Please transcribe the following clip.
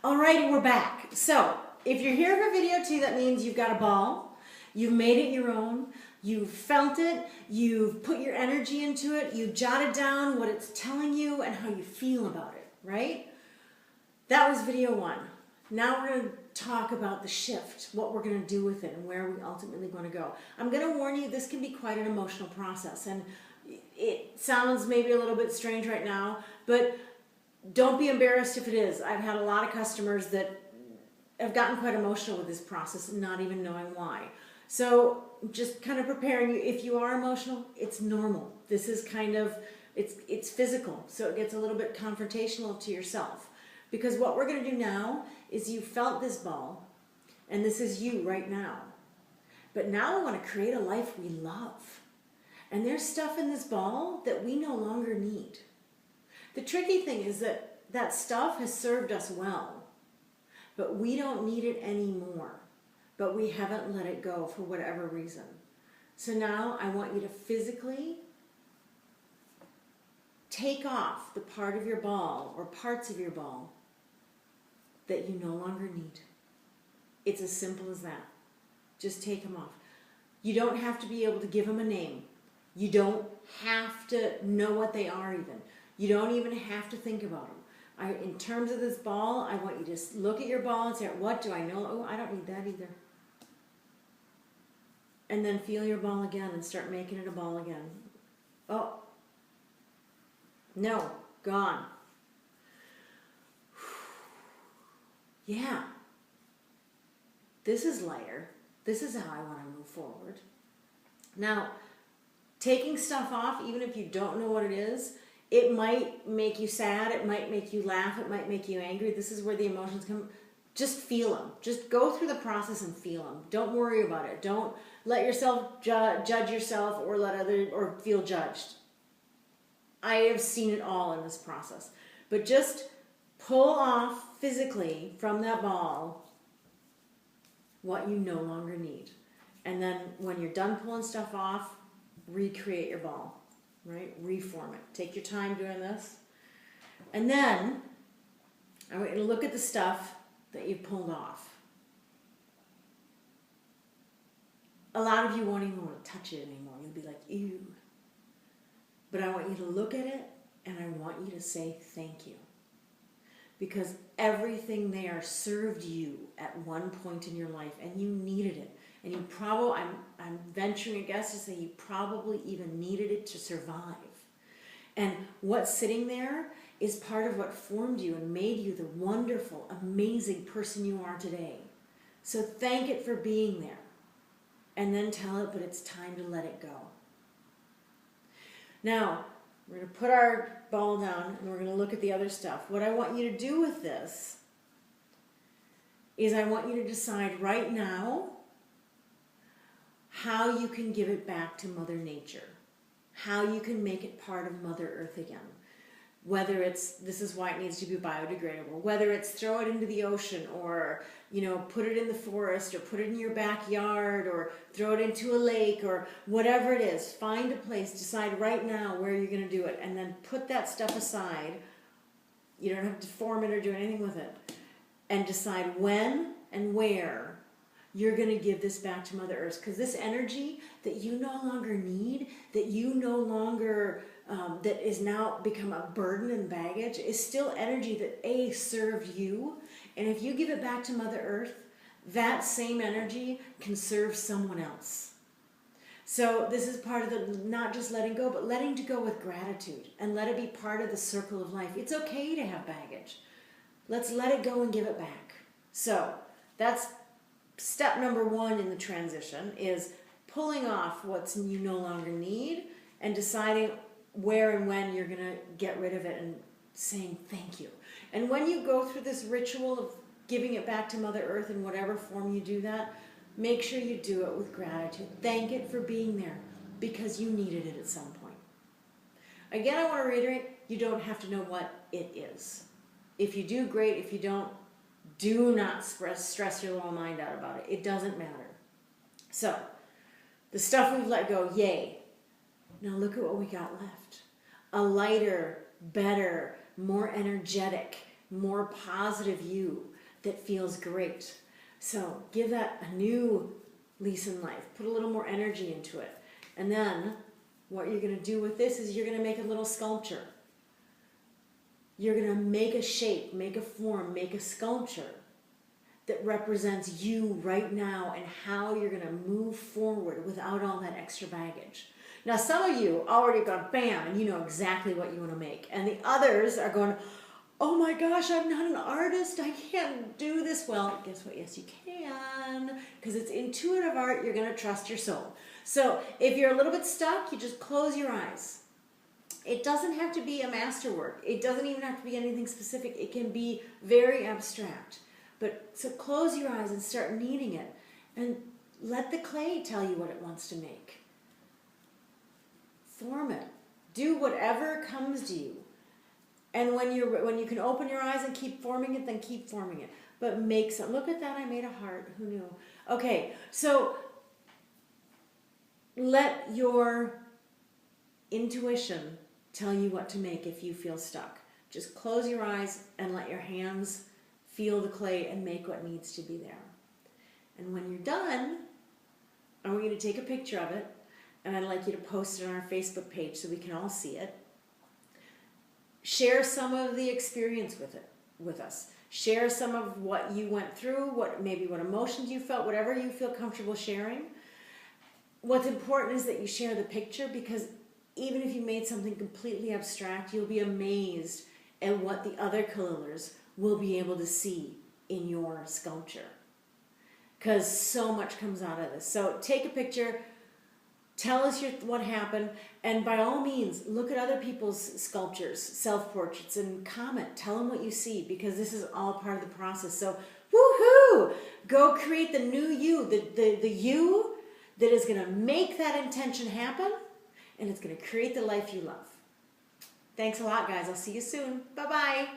Alrighty, we're back. So, if you're here for video 2, that means you've got a ball, you've made it your own, you've felt it, you've put your energy into it, you've jotted down what it's telling you and how you feel about it, right? That was video 1. Now we're going to talk about the shift, what we're going to do with it and where we ultimately want to go. I'm going to warn you, this can be quite an emotional process, and it sounds maybe a little bit strange right now, but don't be embarrassed if it is. I've had a lot of customers that have gotten quite emotional with this process and not even knowing why. So just kind of preparing you, if you are emotional, it's normal. This is kind of, it's physical, so it gets a little bit confrontational to yourself. Because what we're going to do now is you felt this ball, and this is you right now. But now we want to create a life we love. And there's stuff in this ball that we no longer need. The tricky thing is that that stuff has served us well, but we don't need it anymore, but we haven't let it go for whatever reason. So now I want you to physically take off the part of your ball or parts of your ball that you no longer need. It's as simple as that. Just take them off. You don't have to be able to give them a name. You don't have to know what they are even. You don't even have to think about them. In terms of this ball, I want you to look at your ball and say, what do I know? Oh, I don't need that either. And then feel your ball again and start making it a ball again. Oh, no, gone. Yeah, this is lighter. This is how I want to move forward. Now, taking stuff off, even if you don't know what it is, it might make you sad, it might make you laugh, it might make you angry. This is where the emotions come. Just feel them. Just go through the process and feel them. Don't worry about it. Don't let yourself judge yourself or or feel judged. I have seen it all in this process. But just pull off physically from that ball what you no longer need. And then when you're done pulling stuff off, recreate your ball. Right? Reform it. Take your time doing this. And then I want you to look at the stuff that you've pulled off. A lot of you won't even want to touch it anymore. You'll be like, ew. But I want you to look at it and I want you to say thank you. Because everything there served you at one point in your life and you needed it. And you probably, I'm venturing a guess to say you probably even needed it to survive. And what's sitting there is part of what formed you and made you the wonderful, amazing person you are today. So thank it for being there. And then tell it, but it's time to let it go. Now, we're going to put our ball down and we're going to look at the other stuff. What I want you to do with this is I want you to decide right now how you can give it back to Mother Nature, how you can make it part of Mother Earth again. Whether it's, this is why it needs to be biodegradable, whether it's throw it into the ocean or, put it in the forest or put it in your backyard or throw it into a lake or whatever it is. Find a place, decide right now where you're going to do it, and then put that stuff aside. You don't have to form it or do anything with it. And decide when and where you're going to give this back to Mother Earth, because this energy that you no longer need, that you no longer, that is now become a burden and baggage, is still energy that served you. And if you give it back to Mother Earth, that same energy can serve someone else. So this is part of the, not just letting go, but letting to go with gratitude and let it be part of the circle of life. It's okay to have baggage. Let's let it go and give it back. So that's step number 1 in the transition, is pulling off what you no longer need and deciding where and when you're going to get rid of it and saying thank you. And when you go through this ritual of giving it back to Mother Earth in whatever form you do that, make sure you do it with gratitude. Thank it for being there because you needed it at some point. Again, I want to reiterate, you don't have to know what it is. If you do, great. If you don't, do not stress your little mind out about it. It doesn't matter. So, the stuff we've let go, yay. Now look at what we got left. A lighter, better, more energetic, more positive you. that feels great. So give that a new lease in life. Put a little more energy into it. And then what you're going to do with this is you're going to make a little sculpture. You're going to make a shape, make a form, make a sculpture that represents you right now and how you're going to move forward without all that extra baggage. Now, some of you already gone bam, and you know exactly what you want to make. And the others are going, oh my gosh, I'm not an artist. I can't do this. Well, guess what? Yes, you can. Because it's intuitive art. You're going to trust your soul. So if you're a little bit stuck, you just close your eyes. It doesn't have to be a masterwork. It doesn't even have to be anything specific. It can be very abstract. But so close your eyes and start kneading it. And let the clay tell you what it wants to make. Form it. Do whatever comes to you. And when you can open your eyes and keep forming it, then keep forming it. But make some. Look at that, I made a heart. Who knew? Okay, so let your intuition tell you what to make if you feel stuck. Just close your eyes and let your hands feel the clay and make what needs to be there. And when you're done, I want you to take a picture of it, and I'd like you to post it on our Facebook page so we can all see it. Share some of the experience with us. Share some of what you went through, maybe what emotions you felt, whatever you feel comfortable sharing. What's important is that you share the picture, because even if you made something completely abstract, you'll be amazed at what the other colors will be able to see in your sculpture. Because so much comes out of this. So take a picture. Tell us what happened, and by all means, look at other people's sculptures, self-portraits, and comment. Tell them what you see, because this is all part of the process. So, woohoo! Go create the new you, the you that is going to make that intention happen, and it's going to create the life you love. Thanks a lot, guys. I'll see you soon. Bye-bye.